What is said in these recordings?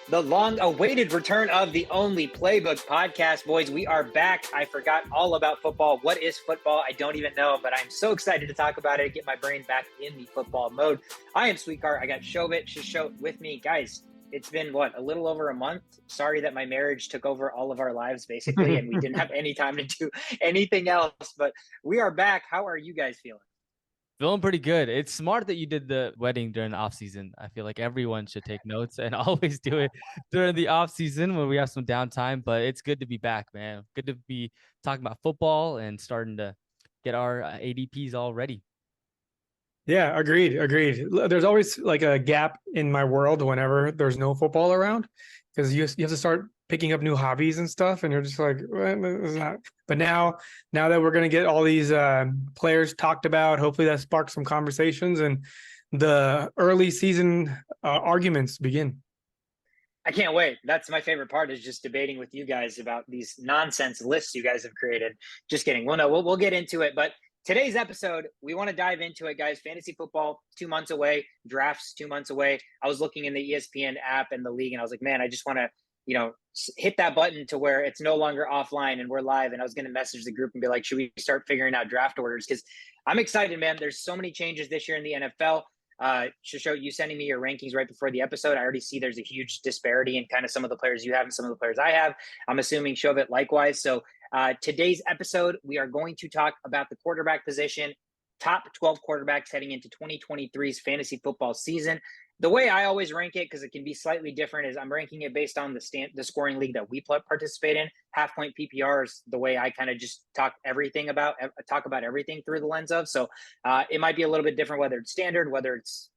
The long-awaited return of the Only Playbook podcast, boys. We are back. I forgot all about football. What is football? I don't even know, but I'm so excited to talk about it, get my brain back in the football mode. I am Sweetcar. I got Shovit with me. Guys, it's been, a little over a month? Sorry that my marriage took over all of our lives, basically, and we didn't have any time to do anything else, but we are back. How are you guys feeling? Feeling pretty good. It's smart that you did the wedding during the off season. I feel like everyone should take notes and always do it during the off season when we have some downtime. But it's good to be back, man. Good to be talking about football and starting to get our ADPs all ready. Yeah, agreed. There's always like a gap in my world whenever there's no football around, because you have to start picking up new hobbies and stuff, and you're just like, what is that? But now that we're gonna get all these players talked about, hopefully that sparks some conversations and the early season arguments begin. I can't wait. That's my favorite part, is just debating with you guys about these nonsense lists you guys have created. Just kidding. Well, no, we'll get into it. But today's episode, we want to dive into it, guys. Fantasy football, 2 months away. Drafts, 2 months away. I was looking in the ESPN app and the league, and I was like, man, I just want to, hit that button to where it's no longer offline and we're live. And I was going to message the group and be like, should we start figuring out draft orders? Because I'm excited, man. There's so many changes this year in the NFL. Show you sending me your rankings right before the episode. I already see there's a huge disparity in kind of some of the players you have and some of the players I have. I'm assuming Shovit likewise. So today's episode, we are going to talk about the quarterback position, top 12 quarterbacks heading into 2023's fantasy football season. The way I always rank it, because it can be slightly different, is I'm ranking it based on the scoring league that we participate in. Half point PPR is the way I kind of just talk about everything through the lens of. So it might be a little bit different, whether it's standard, whether it's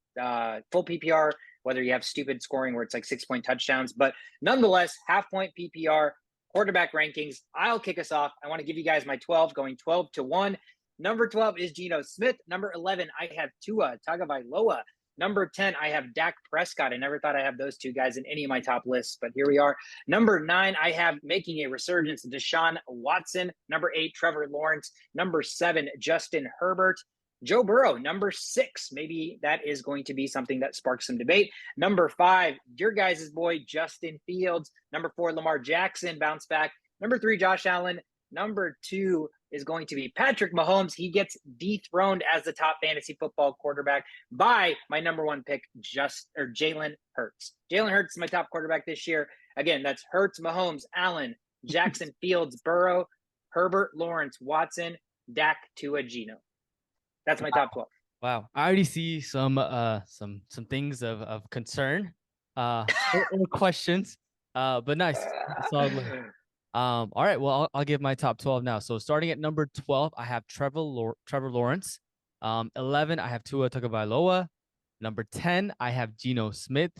full PPR, whether you have stupid scoring where it's like 6-point touchdowns. But nonetheless, half point PPR, quarterback rankings. I'll kick us off. I want to give you guys my 12, going 12 to 1. Number 12 is Geno Smith. Number 11, I have Tua Tagovailoa. Number 10, I have Dak Prescott. I never thought I'd have those two guys in any of my top lists, but here we are. Number 9, I have, making a resurgence, Deshaun Watson. Number 8, Trevor Lawrence. Number 7, Justin Herbert. Joe Burrow. Number 6, maybe that is going to be something that sparks some debate. Number 5, your guys' boy, Justin Fields. Number 4, Lamar Jackson, bounce back. Number 3, Josh Allen. Number 2 is going to be Patrick Mahomes. He gets dethroned as the top fantasy football quarterback by my number 1 pick, Jalen Hurts. Jalen Hurts is my top quarterback this year. Again, that's Hurts, Mahomes, Allen, Jackson, Fields, Burrow, Herbert, Lawrence, Watson, Dak, Tua, Geno. That's my top 12. Wow, I already see some things of concern, or questions, but nice, solid. All right, well, I'll give my top 12 now. So starting at number 12, I have Trevor Lawrence. 11, I have Tua Tagovailoa. Number 10, I have Geno Smith.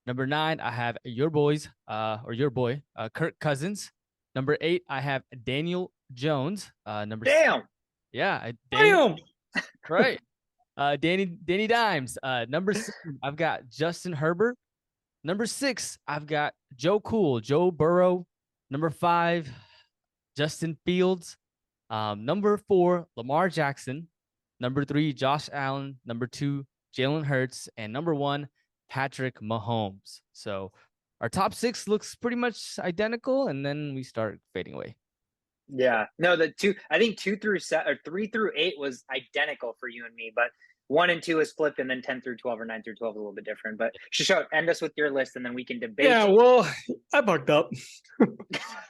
Number 9, I have your boy, Kirk Cousins. Number 8, I have Daniel Jones. Number Damn. Damn. Right. Danny Dimes. Number 7, I've got Justin Herbert. Number 6, I've got Joe Burrow. Number 5, Justin Fields. Number 4, Lamar Jackson. Number 3, Josh Allen. Number 2, Jalen Hurts. And number 1, Patrick Mahomes. So our top 6 looks pretty much identical, and then we start fading away. Yeah. No, I think 2 through 7 or 3 through 8 was identical for you and me, but 1 and 2 is flipped, and then 10 through 12 or 9 through 12 is a little bit different. But Shishot, end us with your list, and then we can debate. Yeah, well, I bucked up.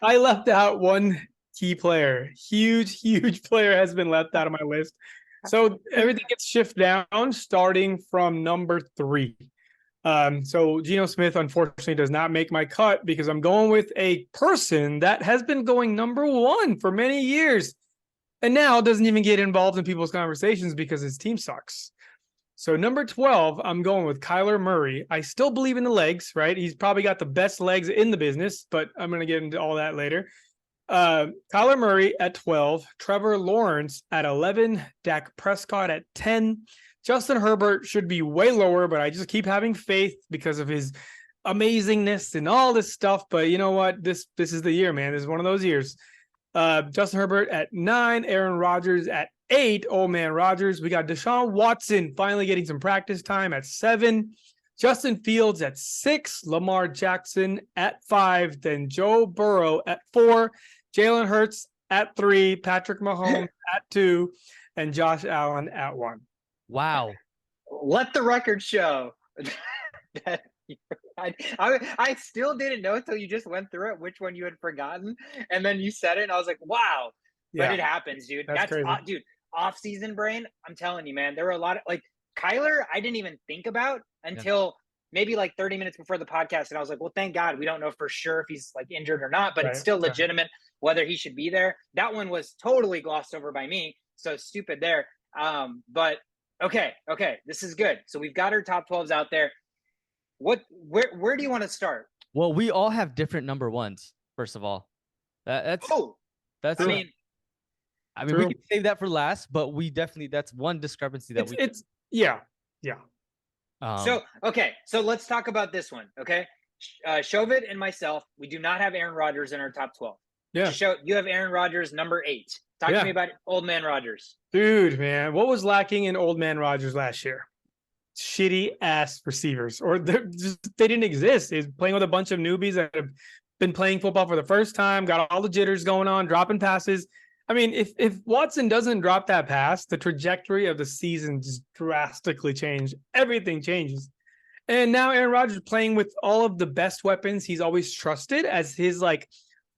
I left out one key player. Huge player has been left out of my list. So everything gets shifted down, starting from number 3. So Geno Smith, unfortunately, does not make my cut because I'm going with a person that has been going number 1 for many years, and now doesn't even get involved in people's conversations because his team sucks. So number 12, I'm going with Kyler Murray. I still believe in the legs, right? He's probably got the best legs in the business, but I'm going to get into all that later. Kyler Murray at 12, Trevor Lawrence at 11, Dak Prescott at 10. Justin Herbert should be way lower, but I just keep having faith because of his amazingness and all this stuff. But you know what? This is the year, man. This is one of those years. Justin Herbert at 9, Aaron Rodgers at 8, old man Rodgers. We got Deshaun Watson finally getting some practice time at 7. Justin Fields at 6, Lamar Jackson at 5, then Joe Burrow at 4, Jalen Hurts at 3, Patrick Mahomes at 2, and Josh Allen at 1. Wow. Let the record show that I still didn't know until you just went through it which one you had forgotten, and then you said it, and I was like, wow. Yeah, but it happens, dude. that's crazy. Dude, off-season brain. I'm telling you, man. There were a lot of like Kyler. I didn't even think about until maybe like 30 minutes before the podcast, and I was like, well, thank God we don't know for sure if he's like injured or not, but it's still legitimate whether he should be there. That one was totally glossed over by me, so stupid there. But okay, this is good. So we've got our top 12s out there. Where do you want to start? Well, we all have different number ones. First of all, that's I mean, we can save that for last, but we definitely that's one discrepancy that yeah. So let's talk about this one. Okay, Shovit and myself, we do not have Aaron Rodgers in our top 12. Yeah, you have Aaron Rodgers number 8. Talk to me about old man Rodgers. Dude, man, what was lacking in old man Rodgers last year? Shitty ass receivers, or they didn't exist. He's playing with a bunch of newbies that have been playing football for the first time, got all the jitters going on, dropping passes. I mean, if Watson doesn't drop that pass, the trajectory of the season just drastically changed. Everything changes. And now Aaron Rodgers playing with all of the best weapons he's always trusted as his like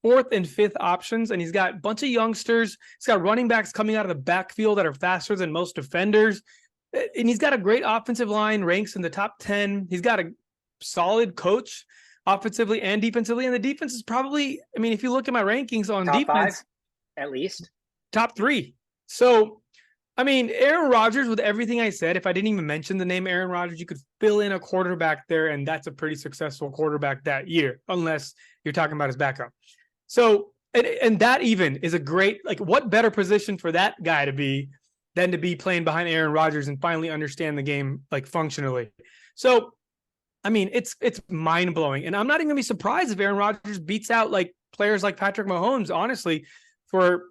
4th and 5th options. And he's got a bunch of youngsters. He's got running backs coming out of the backfield that are faster than most defenders. And he's got a great offensive line, ranks in the top 10. He's got a solid coach offensively and defensively. And the defense is probably, I mean, if you look at my rankings on top defense, 5, at least top 3. So, I mean, Aaron Rodgers, with everything I said, if I didn't even mention the name Aaron Rodgers, you could fill in a quarterback there, and that's a pretty successful quarterback that year, unless you're talking about his backup. So, and that even is a great, like, what better position for that guy to be than to be playing behind Aaron Rodgers and finally understand the game, like, functionally. So, I mean, it's mind-blowing. And I'm not even going to be surprised if Aaron Rodgers beats out, like, players like Patrick Mahomes, honestly, for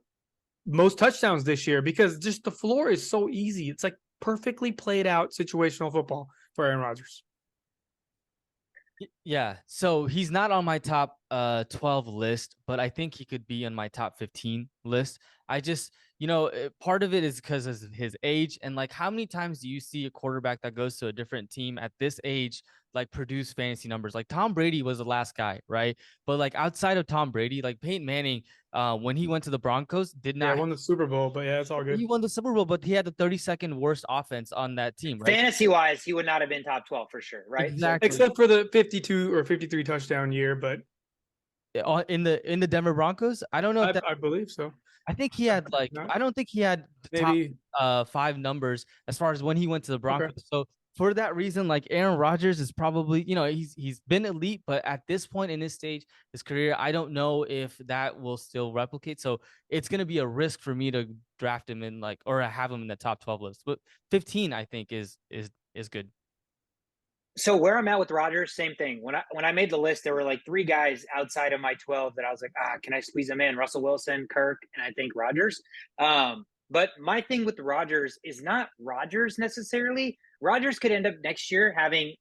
most touchdowns this year, because just the floor is so easy. It's like perfectly played out situational football for Aaron Rodgers. Yeah. So he's not on my top 12 list, but I think he could be on my top 15 list. I just, part of it is because of his age, and like, how many times do you see a quarterback that goes to a different team at this age, like, produce fantasy numbers? Like, Tom Brady was the last guy, right? But like, outside of Tom Brady, like Peyton Manning, when he went to the Broncos, did not won the Super Bowl, but it's all good. He won the Super Bowl, but he had the 32nd worst offense on that team, right? Fantasy wise, he would not have been top 12 for sure, right? Exactly. Except for the 52 or 53 touchdown year, but in the Denver Broncos, I don't know if I believe so. I think he had like I don't think he had maybe top 5 numbers as far as when he went to the Broncos. Okay. So for that reason, like, Aaron Rodgers is probably, he's been elite, but at this point in his stage, his career, I don't know if that will still replicate. So it's going to be a risk for me to draft him in, like, or have him in the top 12 list. But 15, I think, is good. So where I'm at with Rodgers, same thing. When I made the list, there were like 3 guys outside of my 12 that I was like, can I squeeze them in? Russell Wilson, Kirk, and I think Rodgers. But my thing with Rodgers is not Rodgers necessarily. Rodgers could end up next year having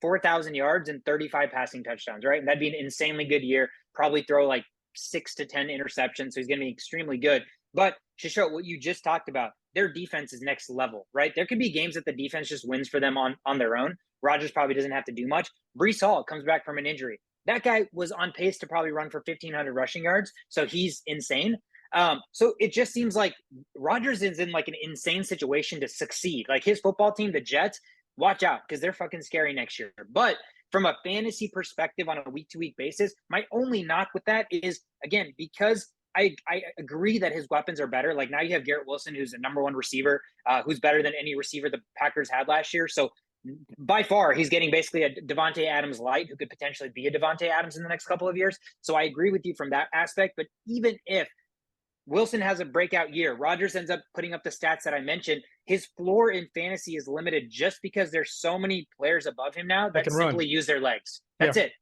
4,000 yards and 35 passing touchdowns, right? And that'd be an insanely good year. Probably throw like 6 to 10 interceptions. So he's going to be extremely good. But to show what you just talked about, their defense is next level, right? There could be games that the defense just wins for them on their own. Rodgers probably doesn't have to do much. Breece Hall comes back from an injury. That guy was on pace to probably run for 1,500 rushing yards. So he's insane. So it just seems like Rodgers is in like an insane situation to succeed. Like, his football team, the Jets, watch out, because they're fucking scary next year. But from a fantasy perspective on a week-to-week basis, my only knock with that is, again, because I agree that his weapons are better. Like, now you have Garrett Wilson, who's a number 1 receiver, who's better than any receiver the Packers had last year. So by far, he's getting basically a Devontae Adams light, who could potentially be a Devontae Adams in the next couple of years. So I agree with you from that aspect. But even if Wilson has a breakout year, Rodgers ends up putting up the stats that I mentioned, his floor in fantasy is limited just because there's so many players above him now that simply use their legs. That's it.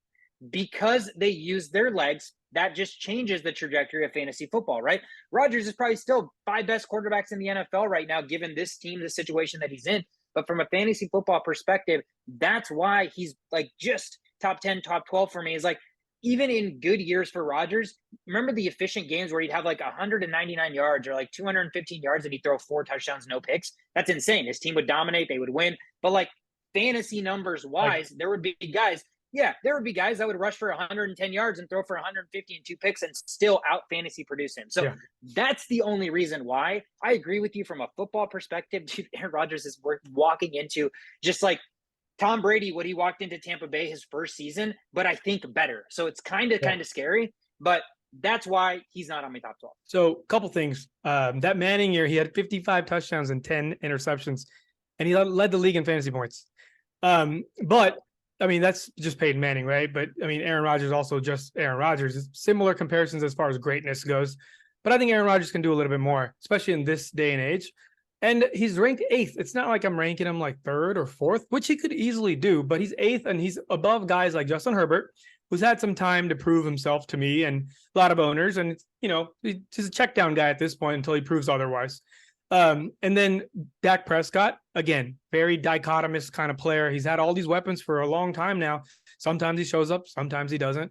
Because they use their legs, that just changes the trajectory of fantasy football, right? Rodgers is probably still 5 best quarterbacks in the NFL right now, given this team, the situation that he's in. But from a fantasy football perspective, that's why he's like just top 10, top 12 for me. Is like, even in good years for Rodgers, remember the efficient games where he'd have like 199 yards or like 215 yards and he'd throw 4 touchdowns, no picks? That's insane. His team would dominate, they would win. But like fantasy numbers wise, there would be guys that would rush for 110 yards and throw for 150 and 2 picks and still out fantasy produce him. So that's the only reason why. I agree with you from a football perspective. Dude, Aaron Rodgers is worth walking into, just like Tom Brady, what he walked into Tampa Bay his first season, but I think better. So it's kind of scary, but that's why he's not on my top 12. So a couple things. That Manning year, he had 55 touchdowns and 10 interceptions, and he led the league in fantasy points. But I mean, that's just Peyton Manning, right? But I mean, Aaron Rodgers also just Aaron Rodgers. It's similar comparisons as far as greatness goes. But I think Aaron Rodgers can do a little bit more, especially in this day and age. And he's ranked 8th. It's not like I'm ranking him like 3rd or 4th, which he could easily do, but he's 8th and he's above guys like Justin Herbert, who's had some time to prove himself to me and a lot of owners. And, you know, he's a check down guy at this point until he proves otherwise. And then Dak Prescott, again, very dichotomous kind of player. He's had all these weapons for a long time now. Sometimes he shows up, sometimes he doesn't.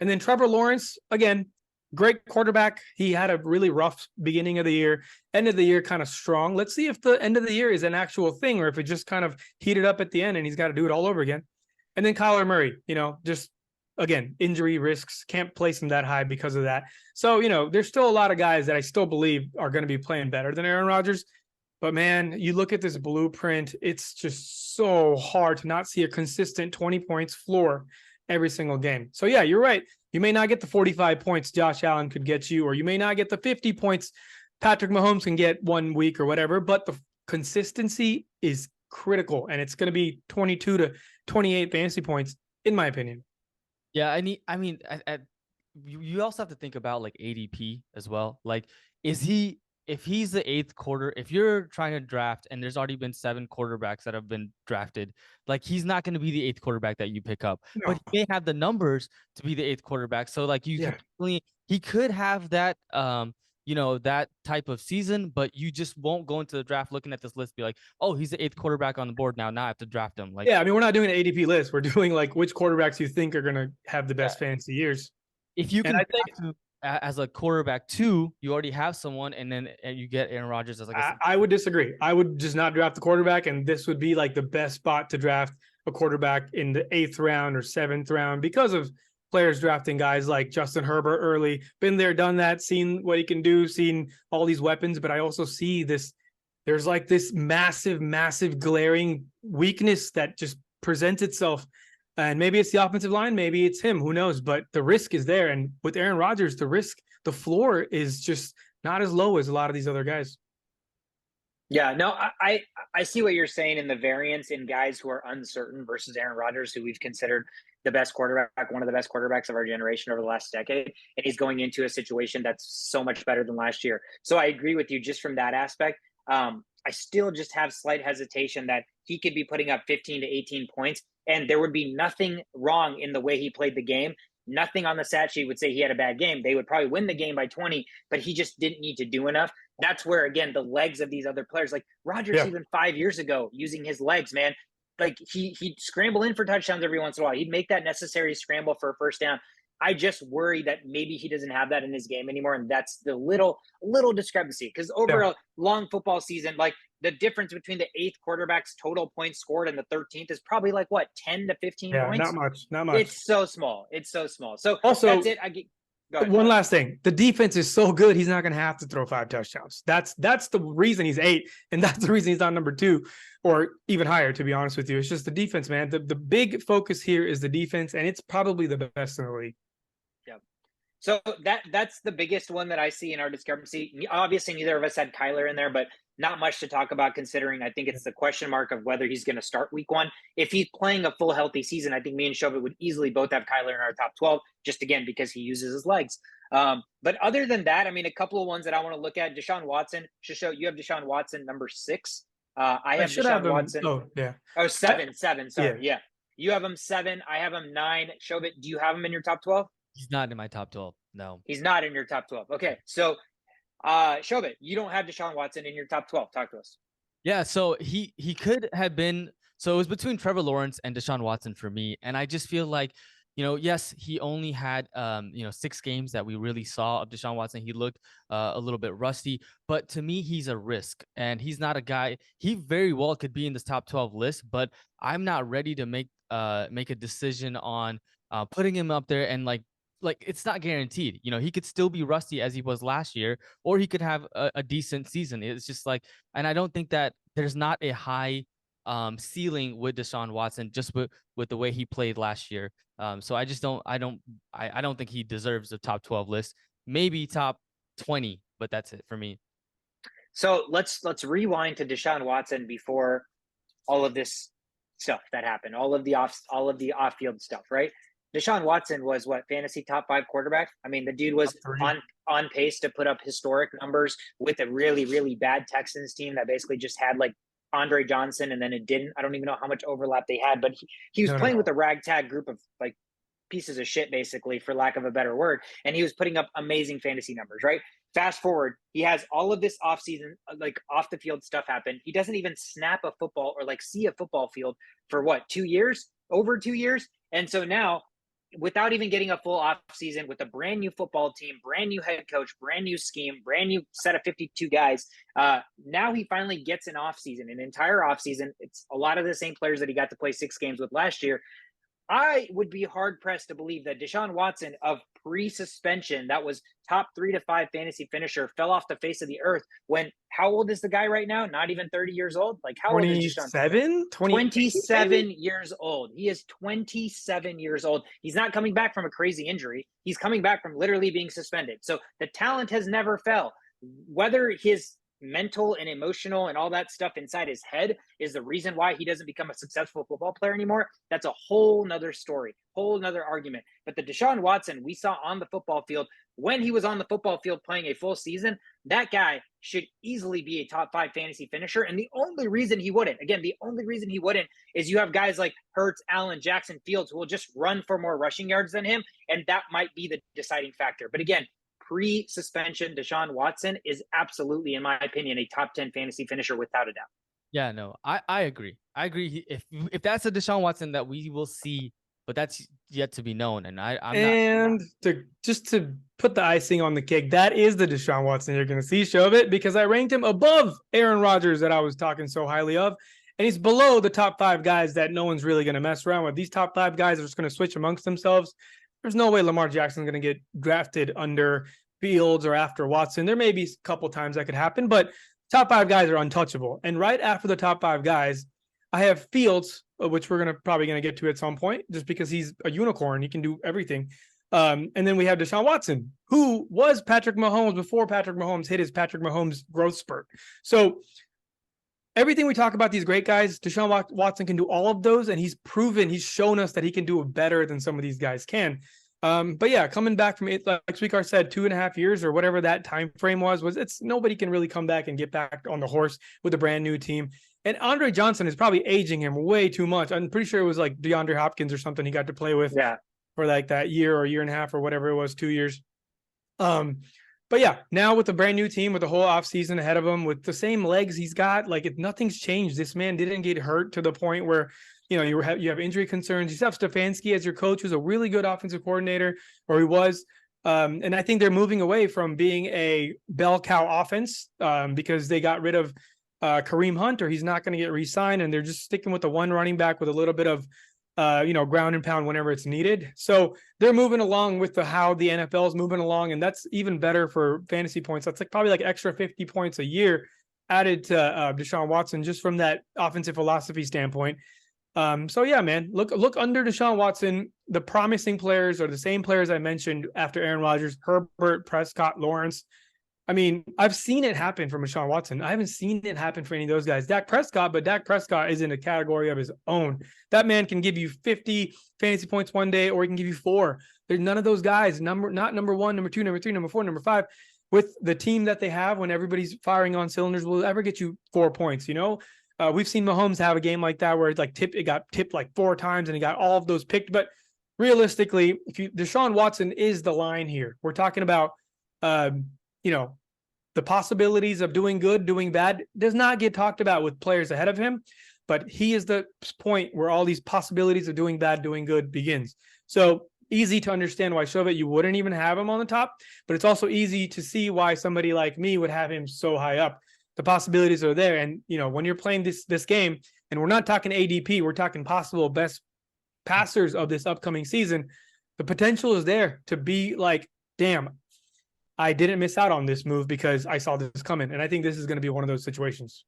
And then Trevor Lawrence, again, great quarterback. He had a really rough beginning of the year, end of the year kind of strong. Let's see if the end of the year is an actual thing or if it just kind of heated up at the end and he's got to do it all over again. And then Kyler Murray, you know, just again, injury risks, can't place him that high because of that. So, you know, there's still a lot of guys that I still believe are going to be playing better than Aaron Rodgers. But man, you look at this blueprint, it's just so hard to not see a consistent 20 points floor every single game. So yeah, you're right. You may not get the 45 points Josh Allen could get you, or you may not get the 50 points Patrick Mahomes can get one week or whatever, but the consistency is critical, and it's going to be 22 to 28 fantasy points, in my opinion. Yeah, you also have to think about like ADP as well. Like, if he's the 8th quarter, if you're trying to draft and there's already been 7 quarterbacks that have been drafted, like he's not going to be the 8th quarterback that you pick up, but he may have the numbers to be the 8th quarterback. So like he could have that, that type of season, but you just won't go into the draft looking at this list, be like, oh, he's the 8th quarterback on the board now. Now I have to draft him. Like, yeah, I mean, we're not doing an ADP list. We're doing like which quarterbacks you think are going to have the best fantasy years. If you can, as a quarterback 2, you already have someone, and you get Aaron Rodgers as like I would disagree. I would just not draft the quarterback, and this would be like the best spot to draft a quarterback in the 8th round or 7th round because of players drafting guys like Justin Herbert early. Been there, done that, seen what he can do, seen all these weapons. But I also see this, there's like this massive glaring weakness that just presents itself. And maybe it's the offensive line, maybe it's him, who knows? But the risk is there. And with Aaron Rodgers, the floor is just not as low as a lot of these other guys. Yeah, no, I see what you're saying in the variance in guys who are uncertain versus Aaron Rodgers, who we've considered the best quarterback, one of the best quarterbacks of our generation over the last decade. And he's going into a situation that's so much better than last year. So I agree with you just from that aspect. I still just have slight hesitation that he could be putting up 15 to 18 points, and there would be nothing wrong in the way he played the game. Nothing on the stat sheet would say he had a bad game. They would probably win the game by 20, but he just didn't need to do enough. That's where, again, the legs of these other players, like Rodgers, even 5 years ago, using his legs, man, like he'd scramble in for touchdowns every once in a while. He'd make that necessary scramble for a first down. I just worry that maybe he doesn't have that in his game anymore. And that's the little discrepancy, because over a long football season, like the difference between the 8th quarterback's total points scored and the 13th is probably like what, 10 to 15 points? Not much. It's so small. So also, that's it. One last thing. The defense is so good, he's not going to have to throw 5 touchdowns. That's the reason he's 8, and that's the reason he's not number 2 or even higher, to be honest with you. It's just the defense, man. The big focus here is the defense, and it's probably the best in the league. So that's the biggest one that I see in our discrepancy. Obviously, neither of us had Kyler in there, but not much to talk about considering I think it's the question mark of whether he's going to start week 1. If he's playing a full healthy season, I think me and Shovit would easily both have Kyler in our top 12, just again, because he uses his legs. But other than that, I mean, a couple of ones that I want to look at, Deshaun Watson. Shisho, you have Deshaun Watson number 6. I have Deshaun Watson. Oh, yeah. Oh, 7. Sorry. Yeah. You have him 7. I have him 9. Shovit, do you have him in your top 12? He's not in my top 12. No. He's not in your top 12. Okay. So, Shobit, you don't have Deshaun Watson in your top 12. Talk to us. Yeah, so he could have been. So it was between Trevor Lawrence and Deshaun Watson for me, and I just feel like, yes, he only had 6 games that we really saw of Deshaun Watson. He looked a little bit rusty, but to me, he's a risk, and he's not a guy. He very well could be in this top 12 list, but I'm not ready to make a decision on putting him up there, and like it's not guaranteed. He could still be rusty as he was last year, or he could have a decent season. It's just like, and I don't think that there's not a high ceiling with Deshaun Watson just with the way he played last year. So I just don't think he deserves a top 12 list. Maybe top 20, but that's it for me. So let's rewind to Deshaun Watson before all of this stuff that happened, all of the off field stuff, right? Deshaun Watson was what, fantasy top 5 quarterback? I mean, the dude was on pace to put up historic numbers with a really, really bad Texans team that basically just had like Andre Johnson, and then it didn't. I don't even know how much overlap they had, but he was playing with a ragtag group of like pieces of shit, basically, for lack of a better word. And he was putting up amazing fantasy numbers, right? Fast forward, he has all of this offseason, like off the field stuff happen. He doesn't even snap a football or like see a football field for what, 2 years? Over 2 years? And so now, without even getting a full off season, with a brand new football team, brand new head coach, brand new scheme, brand new set of 52 guys, now he finally gets an off season, an entire off season. It's a lot of the same players that he got to play 6 games with last year. I would be hard pressed to believe that Deshaun Watson, of pre-suspension, that was top 3 to 5 fantasy finisher, fell off the face of the earth. When, how old is the guy right now? Not even 30 years old. Like, how old is Deshaun? 27 years old. He is 27 years old. He's not coming back from a crazy injury. He's coming back from literally being suspended. So the talent has never fell. Whether his mental and emotional and all that stuff inside his head is the reason why he doesn't become a successful football player anymore, that's a whole nother story, whole nother argument. But the Deshaun Watson we saw on the football field, when he was on the football field playing a full season, that guy should easily be a top 5 fantasy finisher. And the only reason he wouldn't, is you have guys like Hurts, Allen, Jackson, Fields who will just run for more rushing yards than him, and that might be the deciding factor. But again, pre-suspension Deshaun Watson is absolutely, in my opinion, a top 10 fantasy finisher without a doubt. Yeah, no, I agree. I agree. If that's a Deshaun Watson that we will see, but that's yet to be known. And to put the icing on the cake, that is the Deshaun Watson you're going to see show of it, because I ranked him above Aaron Rodgers that I was talking so highly of. And he's below the top 5 guys that no one's really going to mess around with. These top 5 guys are just going to switch amongst themselves. There's no way Lamar Jackson's going to get drafted under Fields or after Watson. There may be a couple times that could happen, but top 5 guys are untouchable. And right after the top 5 guys, I have Fields, which we're probably going to get to at some point, just because he's a unicorn. He can do everything. And then we have Deshaun Watson, who was Patrick Mahomes before Patrick Mahomes hit his Patrick Mahomes growth spurt. So everything we talk about these great guys, Deshaun Watson can do all of those, and he's shown us that he can do it better than some of these guys can. But yeah, coming back from it, like Sweecar said, 2.5 years or whatever that time frame was it's nobody can really come back and get back on the horse with a brand new team. And Andre Johnson is probably aging him way too much. I'm pretty sure it was like DeAndre Hopkins or something he got to play with for like that year or year and a half or whatever it was, 2 years. But yeah, now with a brand new team, with the whole offseason ahead of him, with the same legs he's got, like if nothing's changed, this man didn't get hurt to the point where, you have injury concerns. You have Stefanski as your coach, who's a really good offensive coordinator, or he was. And I think they're moving away from being a bell cow offense because they got rid of Kareem Hunt, or he's not going to get re-signed, and they're just sticking with the one running back with a little bit of ground and pound whenever it's needed. So they're moving along with how the NFL is moving along, and that's even better for fantasy points. That's probably like extra 50 points a year added to Deshaun Watson just from that offensive philosophy standpoint. So yeah, man, look under Deshaun Watson. The promising players are the same players I mentioned after Aaron Rodgers: Herbert, Prescott, Lawrence. I mean, I've seen it happen from Deshaun Watson. I haven't seen it happen for any of those guys. Dak Prescott is in a category of his own. That man can give you 50 fantasy points one day, or he can give you 4. There's none of those guys, not number 1, number 2, number 3, number 4, number 5, with the team that they have when everybody's firing on cylinders, will ever get you 4 points, We've seen Mahomes have a game like that where it got tipped like 4 times and he got all of those picked. But realistically, Deshaun Watson is the line here. We're talking about, the possibilities of doing good, doing bad does not get talked about with players ahead of him. But he is the point where all these possibilities of doing bad, doing good begins. So easy to understand why Shovit, you wouldn't even have him on the top, but it's also easy to see why somebody like me would have him so high up. The possibilities are there. And, you know, when you're playing this game, and we're not talking ADP, we're talking possible best passers of this upcoming season, the potential is there to be like, damn, I didn't miss out on this move because I saw this coming. And I think this is going to be one of those situations.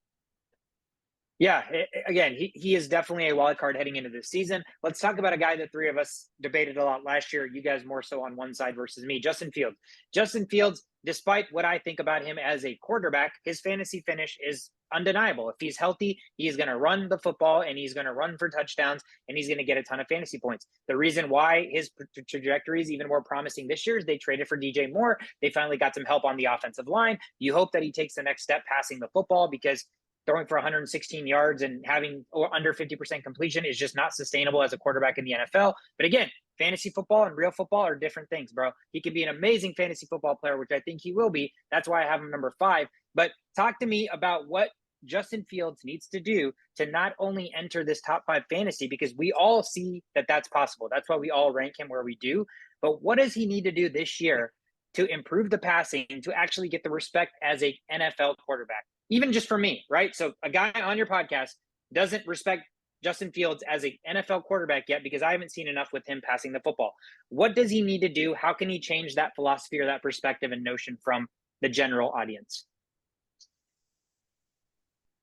Yeah, again, he is definitely a wild card heading into this season. Let's talk about a guy that three of us debated a lot last year. You guys more so on one side versus me, Justin Fields. Justin Fields, despite what I think about him as a quarterback, his fantasy finish is undeniable. If he's healthy, he's going to run the football and he's going to run for touchdowns and he's going to get a ton of fantasy points. The reason why his trajectory is even more promising this year is they traded for DJ Moore. They finally got some help on the offensive line. You hope that he takes the next step passing the football, because throwing for 116 yards and having under 50% completion is just not sustainable as a quarterback in the NFL. But again, fantasy football and real football are different things, bro. He could be an amazing fantasy football player, which I think he will be. That's why I have him number 5. But talk to me about what Justin Fields needs to do to not only enter this top 5 fantasy, because we all see that that's possible. That's why we all rank him where we do. But what does he need to do this year to improve the passing, to actually get the respect as a NFL quarterback? Even just for me, right? So a guy on your podcast doesn't respect Justin Fields as an NFL quarterback yet because I haven't seen enough with him passing the football. What does he need to do? How can he change that philosophy or that perspective and notion from the general audience?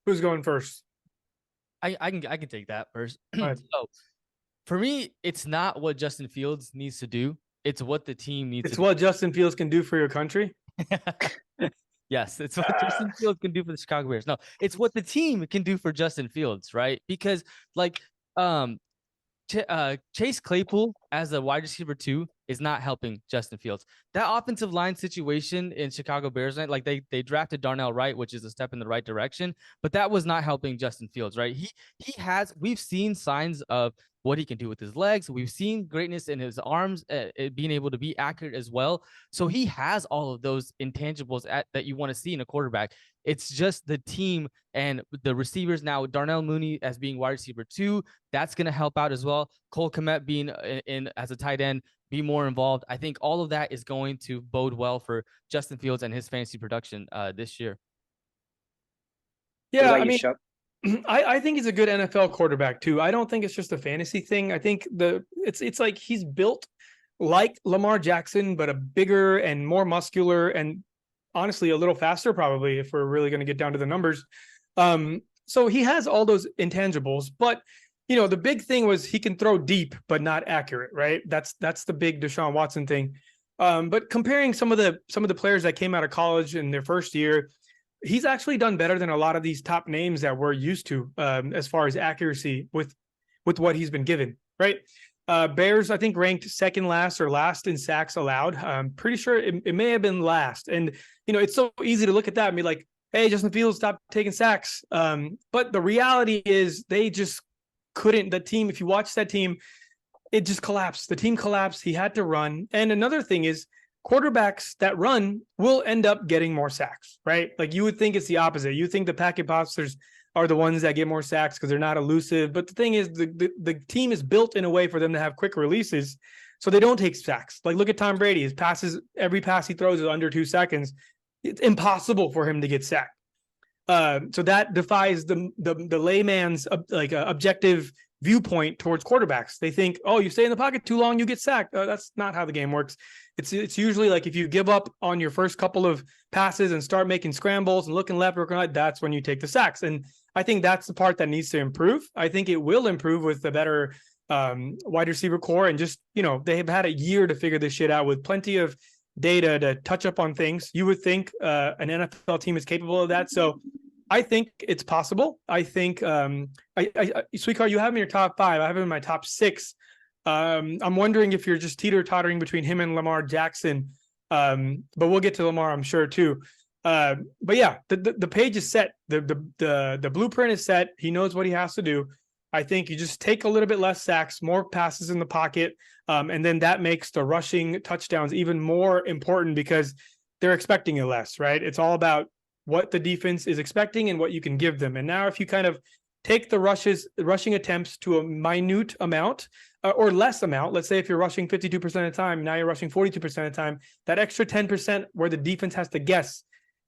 Who's going first? I can take that first. Right. So for me, it's not what Justin Fields needs to do. It's what the team needs It's to what Justin Fields can do for your country. Yes, it's what Justin Fields can do for the Chicago Bears. No, it's what the team can do for Justin Fields, right? Because like Chase Claypool as a wide receiver 2 is not helping Justin Fields. That offensive line situation in Chicago Bears, like they drafted Darnell Wright, which is a step in the right direction, but that was not helping Justin Fields, right? We've seen signs of what he can do with his legs. We've seen greatness in his arms, being able to be accurate as well. So he has all of those intangibles that you want to see in a quarterback. It's just the team and the receivers now. Darnell Mooney as being wide receiver 2, that's going to help out as well. Cole Kmet being in as a tight end, be more involved. I think all of that is going to bode well for Justin Fields and his fantasy production this year. Yeah, I mean, I think he's a good NFL quarterback too. I don't think it's just a fantasy thing. I think it's like he's built like Lamar Jackson, but a bigger and more muscular and honestly a little faster, probably, if we're really going to get down to the numbers. So he has all those intangibles, but you know, the big thing was he can throw deep but not accurate, right? That's the big Deshaun Watson thing. But comparing some of the players that came out of college in their first year, he's actually done better than a lot of these top names that we're used to as far as accuracy with what he's been given, right? Bears, I think, ranked second last or last in sacks allowed. I'm pretty sure it may have been last. And, you know, it's so easy to look at that and be like, hey, Justin Fields, stop taking sacks. But the reality is they just couldn't. The team, if you watch that team, it just collapsed. The team collapsed. He had to run. And another thing is, quarterbacks that run will end up getting more sacks, right? Like you would think it's the opposite. You think the packet passers are the ones that get more sacks because they're not elusive. But the thing is, the team is built in a way for them to have quick releases, so they don't take sacks. Like look at Tom Brady. His passes, every pass he throws is under 2 seconds. It's impossible for him to get sacked. So that defies the layman's objective viewpoint towards quarterbacks. They think, oh, you stay in the pocket too long, you get sacked. That's not how the game works. It's usually like if you give up on your first couple of passes and start making scrambles and looking left or right, that's when you take the sacks. And I think that's the part that needs to improve. I think it will improve with the better wide receiver core. And just, you know, they have had a year to figure this shit out with plenty of data to touch up on things. You would think an NFL team is capable of that. So I think it's possible. I think, Sweetcar, you have him in your top 5. I have him in my top 6. I'm wondering if you're just teeter-tottering between him and Lamar Jackson. But we'll get to Lamar, I'm sure, too. But yeah, the page is set. The blueprint is set. He knows what he has to do. I think you just take a little bit less sacks, more passes in the pocket, and then that makes the rushing touchdowns even more important because they're expecting it less, right? It's all about what the defense is expecting and what you can give them. And now if you kind of take the rushing attempts to a minute amount or less amount, let's say if you're rushing 52% of the time, now you're rushing 42% of the time, that extra 10% where the defense has to guess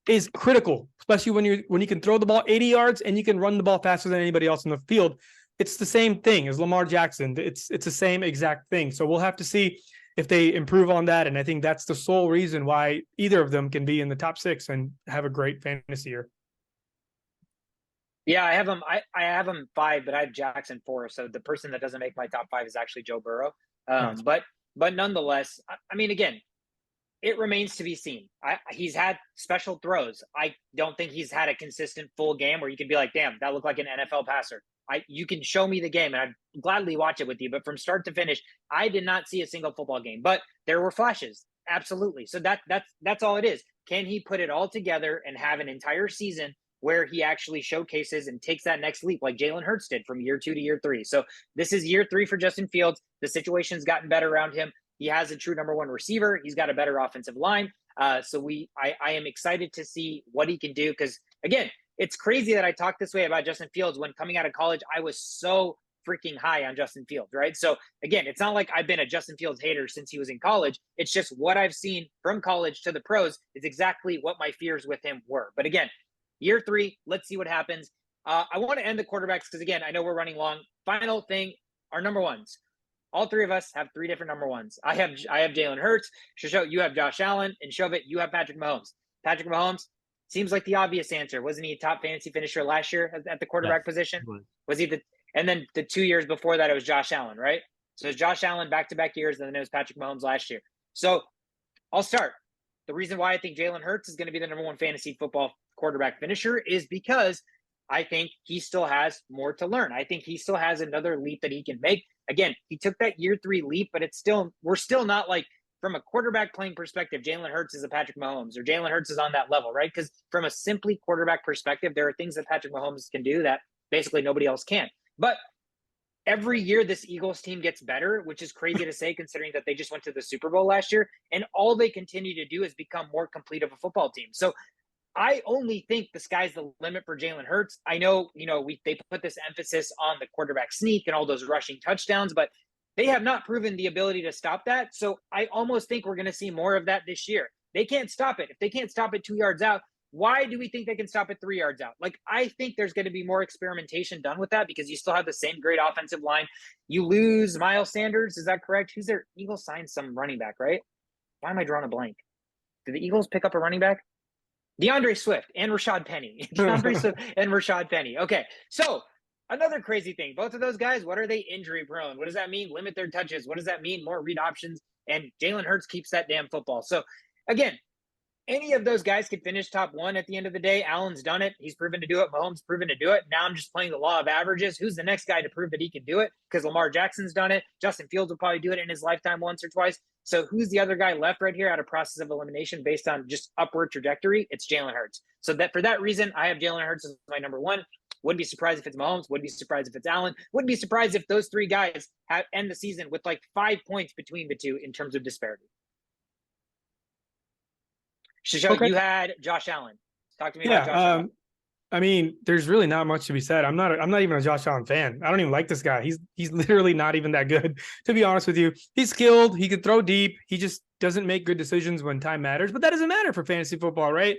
is critical, especially when you can throw the ball 80 yards and you can run the ball faster than anybody else in the field. It's the same thing as Lamar Jackson. It's the same exact thing. So we'll have to see if they improve on that. And I think that's the sole reason why either of them can be in the top 6 and have a great fantasy year. Yeah, I have them. I have them 5, but I have Jackson 4. So the person that doesn't make my top 5 is actually Joe Burrow. But nonetheless, I mean, again, it remains to be seen. He's had special throws. I don't think he's had a consistent full game where you can be like, damn, that looked like an NFL passer. You can show me the game and I'd gladly watch it with you. But from start to finish, I did not see a single football game. But there were flashes. Absolutely. So that's all it is. Can he put it all together and have an entire season where he actually showcases and takes that next leap like Jalen Hurts did from year 2 to year 3? So this is year 3 for Justin Fields. The situation's gotten better around him. He has a true number 1 receiver. He's got a better offensive line. So I am excited to see what he can do because, again, it's crazy that I talk this way about Justin Fields when coming out of college, I was so freaking high on Justin Fields, right? So, again, it's not like I've been a Justin Fields hater since he was in college. It's just what I've seen from college to the pros is exactly what my fears with him were. But, again, year 3, let's see what happens. I want to end the quarterbacks because, again, I know we're running long. Final thing, our number 1s. All 3 of us have 3 different number 1s. I have Jalen Hurts. Shosho, you have Josh Allen. And Shovit, you have Patrick Mahomes. Patrick Mahomes seems like the obvious answer. Wasn't he a top fantasy finisher last year at the quarterback position? Was he and then the 2 years before that, it was Josh Allen, right? So it was Josh Allen back-to-back years, and then it was Patrick Mahomes last year. So I'll start. The reason why I think Jalen Hurts is going to be the number 1 fantasy football quarterback finisher is because I think he still has more to learn. I think he still has another leap that he can make. Again, he took that year 3 leap, but we're still not like, from a quarterback playing perspective, Jalen Hurts is a Patrick Mahomes or Jalen Hurts is on that level, right? Because from a simply quarterback perspective, there are things that Patrick Mahomes can do that basically nobody else can. But every year this Eagles team gets better, which is crazy to say considering that they just went to the Super Bowl last year. And all they continue to do is become more complete of a football team. So I only think the sky's the limit for Jalen Hurts. I know, they put this emphasis on the quarterback sneak and all those rushing touchdowns, but they have not proven the ability to stop that. So I almost think we're going to see more of that this year. They can't stop it. If they can't stop it 2 yards out, why do we think they can stop it 3 yards out? Like, I think there's going to be more experimentation done with that because you still have the same great offensive line. You lose Miles Sanders. Is that correct? Who's their Eagles signed some running back, right? Why am I drawing a blank? Did the Eagles pick up a running back? DeAndre Swift and Rashad Penny. DeAndre Swift and Rashad Penny. Okay, so another crazy thing. Both of those guys, what are they injury prone? What does that mean? Limit their touches. What does that mean? More read options. And Jalen Hurts keeps that damn football. So, again, any of those guys could finish top 1 at the end of the day. Allen's done it. He's proven to do it. Mahomes proven to do it. Now I'm just playing the law of averages. Who's the next guy to prove that he can do it? Because Lamar Jackson's done it. Justin Fields will probably do it in his lifetime once or twice. So who's the other guy left right here out of process of elimination based on just upward trajectory? It's Jalen Hurts. So that for that reason, I have Jalen Hurts as my number 1. Wouldn't be surprised if it's Mahomes. Wouldn't be surprised if it's Allen. Wouldn't be surprised if those 3 guys end the season with like 5 points between the 2 in terms of disparity. Shosho, Okay. You had Josh Allen. Talk to me about Josh Allen. I mean, there's really not much to be said. I'm not even a Josh Allen fan. I don't even like this guy. He's literally not even that good, to be honest with you. He's skilled. He could throw deep. He just doesn't make good decisions when time matters. But that doesn't matter for fantasy football, right?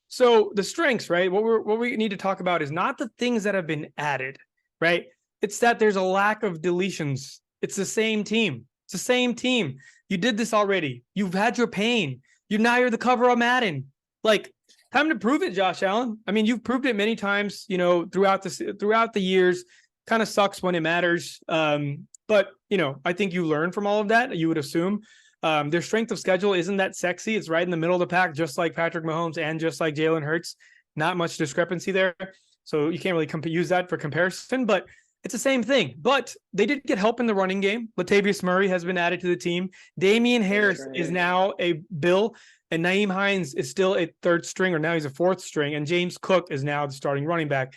So the strengths, right? What we need to talk about is not the things that have been added, right? It's that there's a lack of deletions. It's the same team. It's the same team. You did this already. You've had your pain. You're the cover of Madden. Like, time to prove it, Josh Allen. I mean, you've proved it many times, throughout the years. Kind of sucks when it matters. But I think you learn from all of that. You would assume their strength of schedule isn't that sexy. It's right in the middle of the pack, just like Patrick Mahomes and just like Jalen Hurts. Not much discrepancy there. So you can't really use that for comparison, but it's the same thing. But they did get help in the running game. Latavius Murray has been added to the team. Damian Harris is now a Bill, and Nyheim Hines is still a 3rd string, or now he's a 4th string, and James Cook is now the starting running back.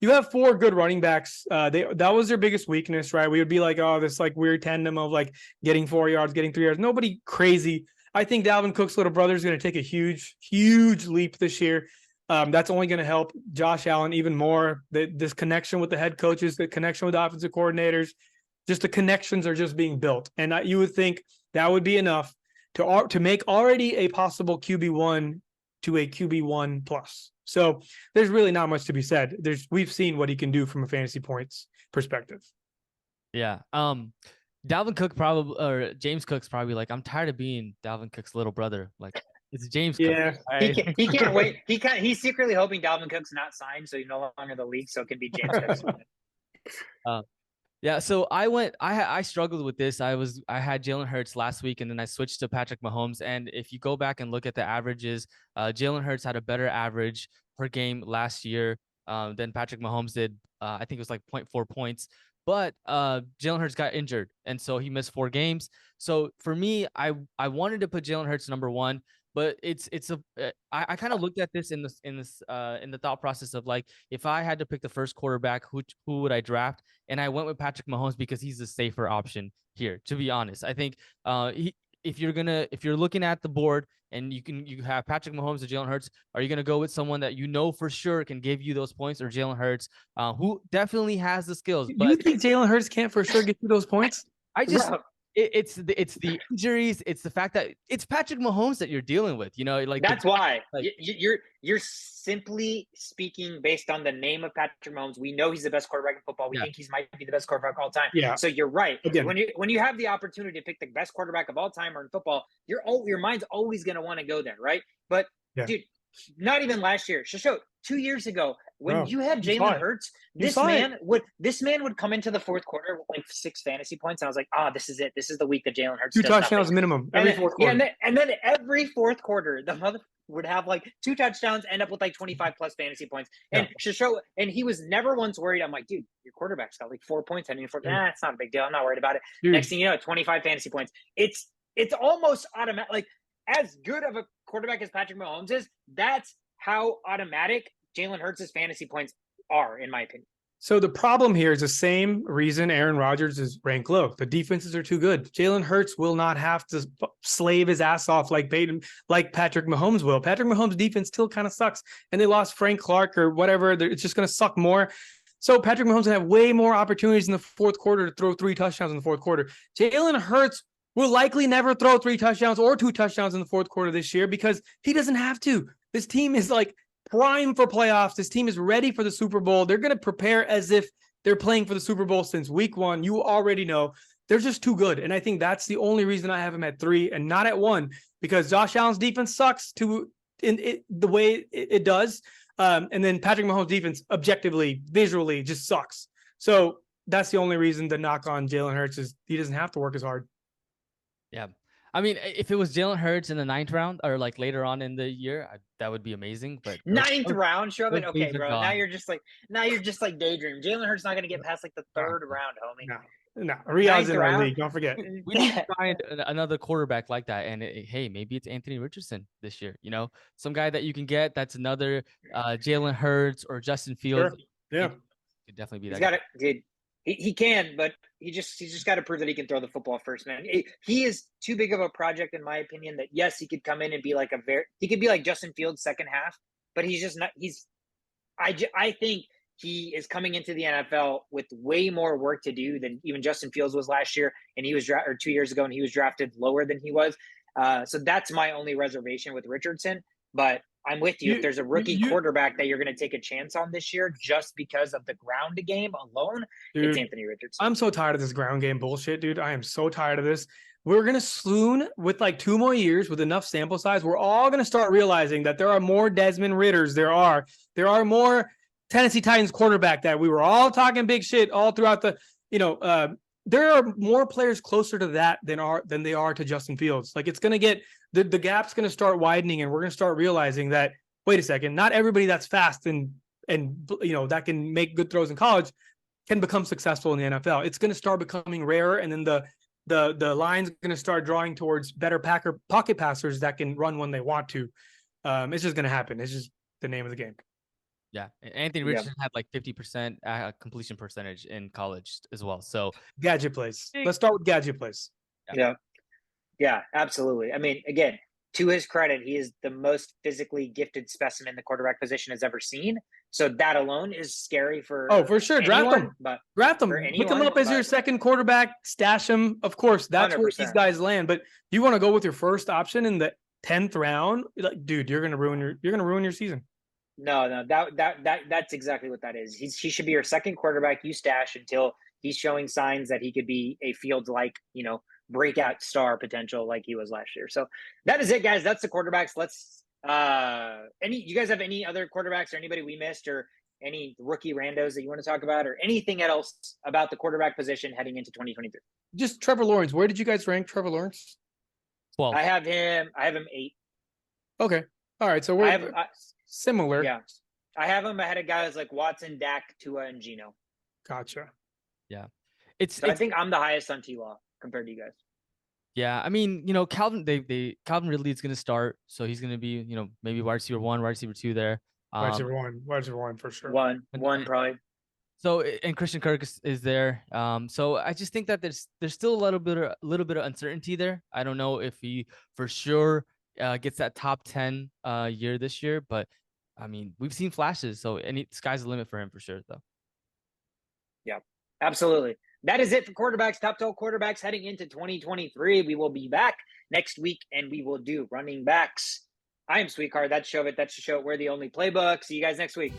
You have 4 good running backs. That was their biggest weakness, right? We would be like, oh, this like weird tandem of like getting 4 yards, getting 3 yards. Nobody crazy. I think Dalvin Cook's little brother is going to take a huge, huge leap this year. That's only going to help Josh Allen even more. This connection with the head coaches, the connection with the offensive coordinators, just the connections are just being built. And you would think that would be enough to make already a possible QB1 to a QB1 plus. So there's really not much to be said. We've seen what he can do from a fantasy points perspective. Yeah. Dalvin Cook probably, or James Cook's probably like, I'm tired of being Dalvin Cook's little brother. Like, it's James Cook. Yeah. Right? He can't wait. He's secretly hoping Dalvin Cook's not signed, so he's no longer in the league, so it can be James Cook. Yeah, so I struggled with this. I had Jalen Hurts last week, and then I switched to Patrick Mahomes. And if you go back and look at the averages, Jalen Hurts had a better average per game last year than Patrick Mahomes did. I think it was like 0.4 points. But Jalen Hurts got injured, and so he missed 4 games. So for me, I wanted to put Jalen Hurts number 1. But I kind of looked at this in the thought process of like, if I had to pick the first quarterback, who would I draft? And I went with Patrick Mahomes because he's the safer option here. To be honest, I think if you're looking at the board and you have Patrick Mahomes or Jalen Hurts, are you gonna go with someone that you know for sure can give you those points, or Jalen Hurts, who definitely has the skills? But you think Jalen Hurts can't for sure get you those points? I just. It's the injuries. It's the fact that it's Patrick Mahomes that you're dealing with. You know, like that's why you're simply speaking based on the name of Patrick Mahomes. We know he's the best quarterback in football. We think he might be the best quarterback of all time. Yeah. So you're right. Again. When you have the opportunity to pick the best quarterback of all time or in football, your mind's always going to want to go there, right? But dude, not even last year. Show 2 years ago when you had Jalen Hurts, this man would come into the fourth quarter with like 6 fantasy points, and I was like, this is it. This is the week that Jalen Hurts 2 touchdowns minimum every fourth quarter. Yeah, and then every fourth quarter, the mother would have like 2 touchdowns, end up with like 25 plus fantasy points, and and he was never once worried. I'm like, dude, your quarterback's got like 4 points heading for. It's not a big deal. I'm not worried about it. Dude. Next thing you know, 25 fantasy points. It's almost automatic. Like, as good of a quarterback as Patrick Mahomes is, that's how automatic Jalen Hurts' fantasy points are, in my opinion. So the problem here is the same reason Aaron Rodgers is ranked low. The defenses are too good. Jalen Hurts will not have to slave his ass off like Patrick Mahomes will. Patrick Mahomes' defense still kind of sucks, and they lost Frank Clark or whatever. It's just going to suck more. So Patrick Mahomes will have way more opportunities in the fourth quarter to throw 3 touchdowns in the fourth quarter. Jalen Hurts will likely never throw 3 touchdowns or 2 touchdowns in the fourth quarter this year because he doesn't have to. This team is like prime for playoffs. This team is ready for the Super Bowl. They're going to prepare as if they're playing for the Super Bowl since week 1. You already know they're just too good. And I think that's the only reason I have him at 3 and not at 1, because Josh Allen's defense sucks the way it does. And then Patrick Mahomes' defense objectively, visually just sucks. So that's the only reason the knock on Jalen Hurts is he doesn't have to work as hard. Yeah. I mean, if it was Jalen Hurts in the 9th round or like later on in the year, that would be amazing. But 9th round, Shrubin? Okay, bro. Now you're just like daydreaming. Jalen Hurts not going to get past like the 3rd round, homie. No. Riaz's in our league. Don't forget. We need to find another quarterback like that. And hey, maybe it's Anthony Richardson this year. You know, some guy that you can get that's another Jalen Hurts or Justin Fields. Sure. Yeah. Could definitely be that. He's got it, dude. He can, but he's just got to prove that he can throw the football first, man. He is too big of a project, in my opinion, that yes, he could come in and be like he could be like Justin Fields second half, but he's just not. I think he is coming into the NFL with way more work to do than even Justin Fields was last year, and he was or 2 years ago, and he was drafted lower than he was. So that's my only reservation with Richardson. But I'm with you. If there's a rookie quarterback that you're going to take a chance on this year just because of the ground game alone, it's Anthony Richardson. I'm so tired of this ground game bullshit, dude. I am so tired of this. We're going to swoon with like 2 more years with enough sample size. We're all going to start realizing that there are more Desmond Ritters. There are more Tennessee Titans quarterback that we were all talking big shit all throughout the, there are more players closer to that than they are to Justin Fields. Like, it's going to get the gap's going to start widening, and we're going to start realizing that, wait a second, not everybody that's fast and that can make good throws in college can become successful in the NFL. It's going to start becoming rarer, and then the line's going to start drawing towards better pocket passers that can run when they want to. It's just going to happen. It's just the name of the game. Yeah, Anthony Richardson had like 50% completion percentage in college as well. So gadget plays. Let's start with gadget plays. Yeah. Yeah, absolutely. I mean, again, to his credit, he is the most physically gifted specimen the quarterback position has ever seen. So that alone is scary for Oh, for sure. Draft anyone, him. but Draft for him. Pick him anyone, up as your but second quarterback. Stash him. Of course, that's where these 100%. guys land. But you want to go with your first option in the 10th round? Like, dude, you're gonna ruin your season. No, that's exactly what that is. He should be your second quarterback you stash until he's showing signs that he could be a field like, breakout star potential like he was last year. So that is it, guys. That's the quarterbacks. Let's you guys have any other quarterbacks or anybody we missed or any rookie randos that you want to talk about or anything else about the quarterback position heading into 2023? Just Trevor Lawrence. Where did you guys rank Trevor Lawrence? 12. I have him 8. Okay. All right. So we're similar. Yeah. I have him ahead of guys like Watson, Dak, Tua, and Geno. Gotcha. Yeah. I think I'm the highest on T-Law compared to you guys. Yeah, I mean, Calvin Calvin Ridley is going to start, so he's going to be, maybe wide receiver 1, wide receiver 2 there. Wide receiver one for sure. One probably. So, and Christian Kirk is there. So I just think that there's still a little bit of uncertainty there. I don't know if he for sure gets that top 10 year this year, but I mean, we've seen flashes, so sky's the limit for him for sure, though. Yeah, absolutely. That is it for quarterbacks, top 12 quarterbacks heading into 2023. We will be back next week and we will do running backs. I am Sweetheart. That's Shovit. That's the show. We're the only playbook. See you guys next week.